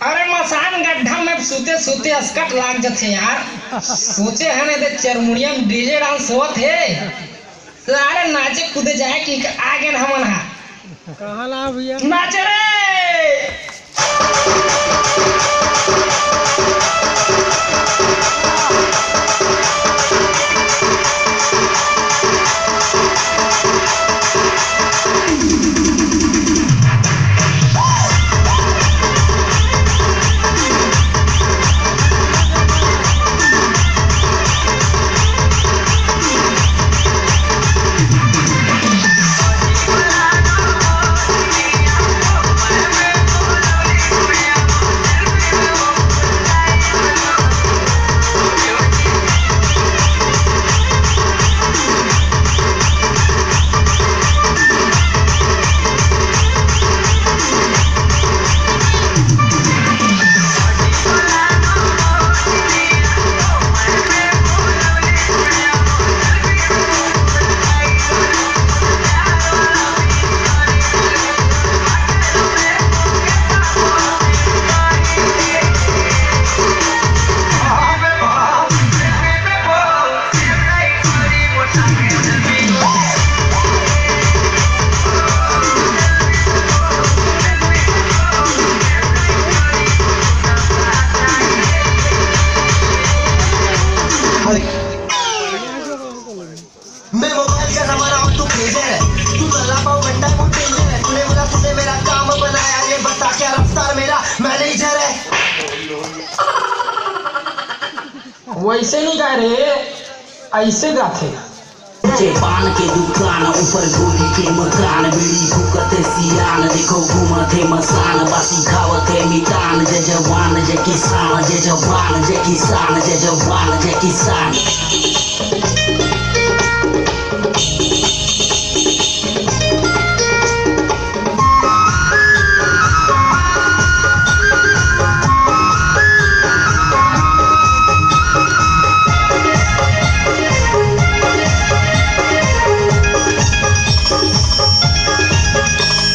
अरे मसान गड्ढा में सूते सूते अस्कट लाग जाते यार। सोचे है ना चरमुड़िया में डीजे डांस होत है, अरे नाचे कूदे जाए कि आगे हमन हा कहाँ ला भैया नाचे रे। मैं मोबाइल का जमाना और तू भेजे है, तू गल्ला पाओ घंटा को भेजे है। तूने बोला तूने मेरा काम बनाया, ये बता क्या रफ्तार मेरा मैनेजर है। वैसे नहीं गा रे, ऐसे गाते। पान के दुकान ऊपर गोली के मकान, बीड़ी फूकत सियान, देखो घूमत है मसान, बासी खावत है मितान। जय जवान जय किसान, जय जवान जय किसान, जय जवान जय किसान।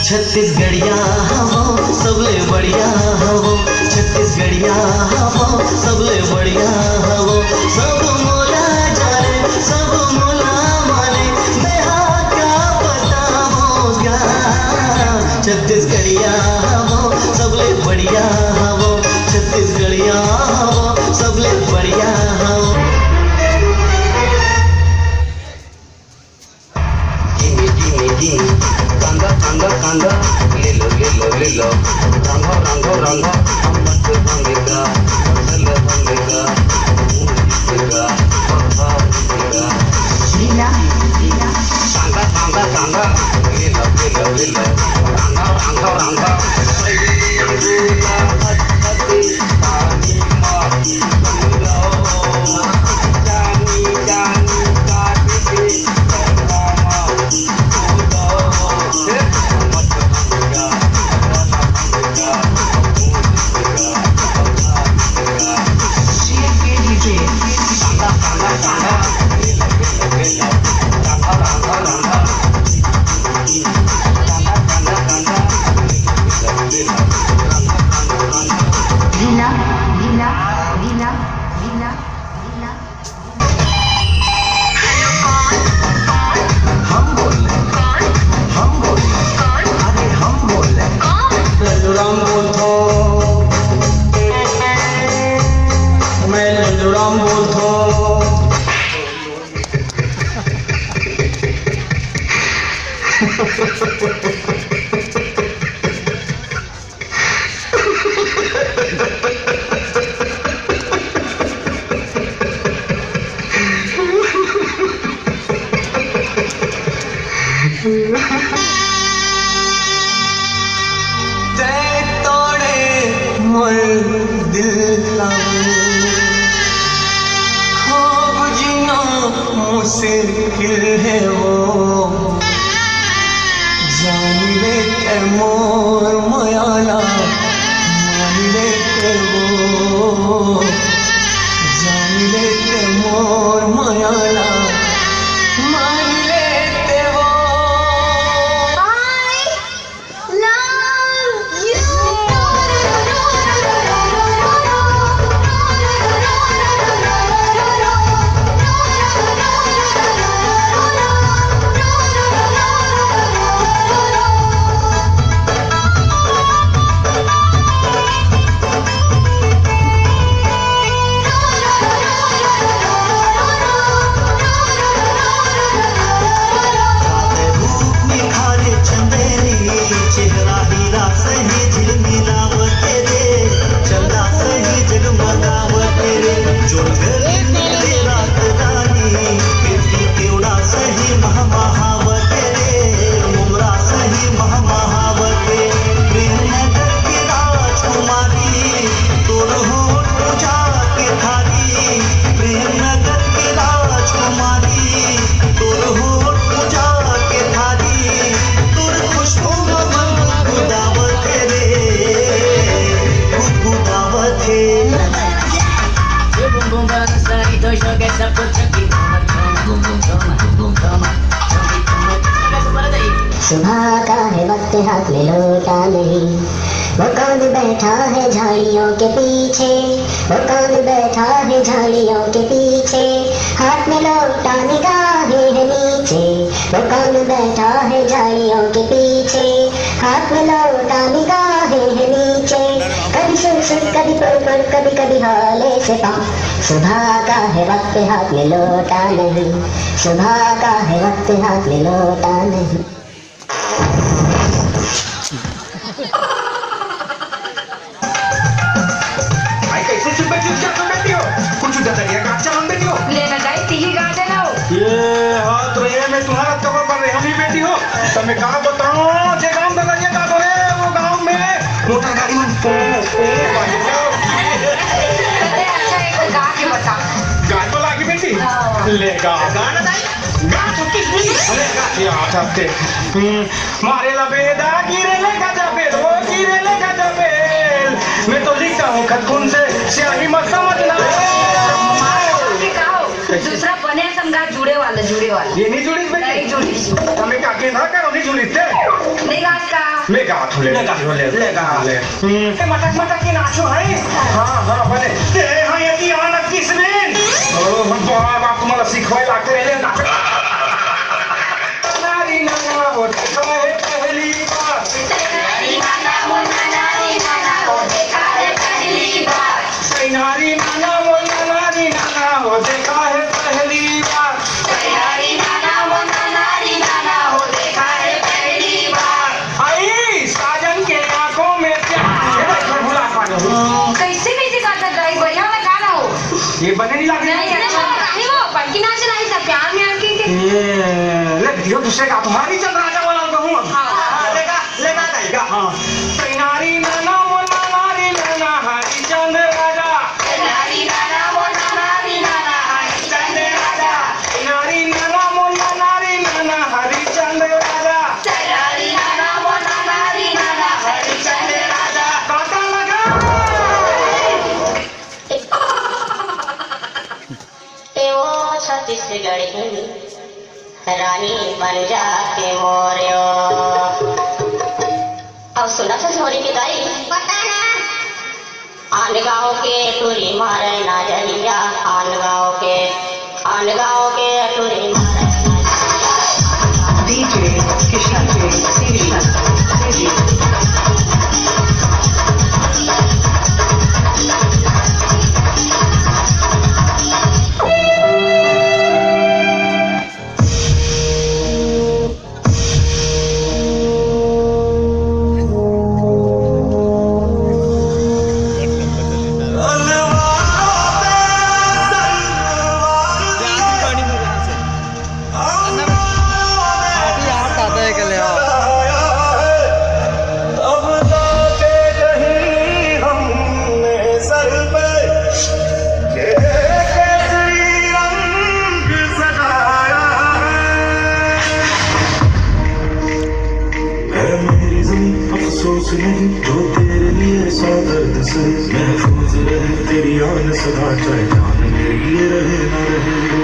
छत्तीसगढ़िया हो सबले बढ़िया हो, छत्तीसगढ़िया हो सबले बढ़िया हो। सब मोला जाने सब मोला माने, मैं हाँ क्या बताऊंगा। छत्तीसगढ़िया हो सबले बढ़िया हो, छत्तीसगढ़िया हो सबले बढ़िया हो। कांदा ले लो रंगो रंगो रंगो हम मत भांगेगा, चल भांगेगा। लेते मोर मायाला मान लेते वो जान लेते मोर मायाला मान लेते वो सुबह का है वक्त हाथ में लोटा नहीं, वो कौन बैठा है झाड़ियों के पीछे, वो कौन बैठा है झाड़ियों के पीछे, हाथ में लोटा निगाहें है नीचे, वो कौन बैठा है झाड़ियों के पीछे, हाथ में लोटा निगाहें है नीचे, कभी सुर सुर कभी पुर पुर कभी कभी हाले से पाँव। सुबह का है वक्त हाथ में लोटा नहीं, सुबह का है वक्त हाथ में लोटा नहीं। कैसे चुप बैठी हो? कुछ दतरिया का अच्छा हम बैठी हो? ले लगाई तीही गा देना हो। ये हाँ तो ये मैं तुम्हारा कवर पर रही हम ही बैठी हो। तो मैं कहाँ बताऊँ? जे गाँव दतरिया का तो है वो गाँव में मोटर गाड़ी में कहते अच्छा एक गा के बता। गा तो लागी बेटी ले गा गाना दाई गा तो किस भी ले गा ये आते मारे लबेदा गिरे ले गजबे वो गिरे ले गजबे मैं तो लिखता हूँ खतखून से स्याही मत समझना। दूसरा बने समझा जुड़े वाला ये नहीं जुड़ी बेटी नहीं जुड़ी हमें क्या कहना करो नहीं जुड़ी थे नहीं गात का मैं गा थोड़े ले गा मटक मटक की नाचो है हाँ हाँ भले ते हाँ ये की आना किस दिन ओ बाप तुम्हारा सिखवाई लाते रहे नाच नारी नाना होती है पहली बार नारी नाना मोना नारी नाना हो देखा है पहली बार नारी नाना मोना नारी नाना हो देखा है पहली बार नारी नाना मोना नारी नाना हो देखा है पहली बार आई साजन के आंखों में प्यार भुला पानो कैसे गाता गाई बढ़िया वाला गाना हो ये बने नहीं लगे नहीं अच्छा नहीं वो पलकी नाच नहीं था प्यार में आके ये लग दियो दूसरे का तुम्हारी चल राजा वाला कहूँ हाँ लेगा गाएगा हाँ नारी नाना मोना नारी नाना हरी चंद राजा नारी नाना मोना नारी नाना हरी चंद राजा नारी नाना मोना नारी नाना हरी चंद राजा नारी नाना मोना नारी नाना हरी चंद राजा काटा लगा वो छत्तीसगढ़ की रानी बन जाते मोरियो। अब सुना था सोरी की दाई आन गाँव के टूरी मारे ना जलिया आन गाँव के टूरी मारे DJ Kishan महफूज रहे तेरी आन सदा, चाहे जान मेरी ये रहे न रहे।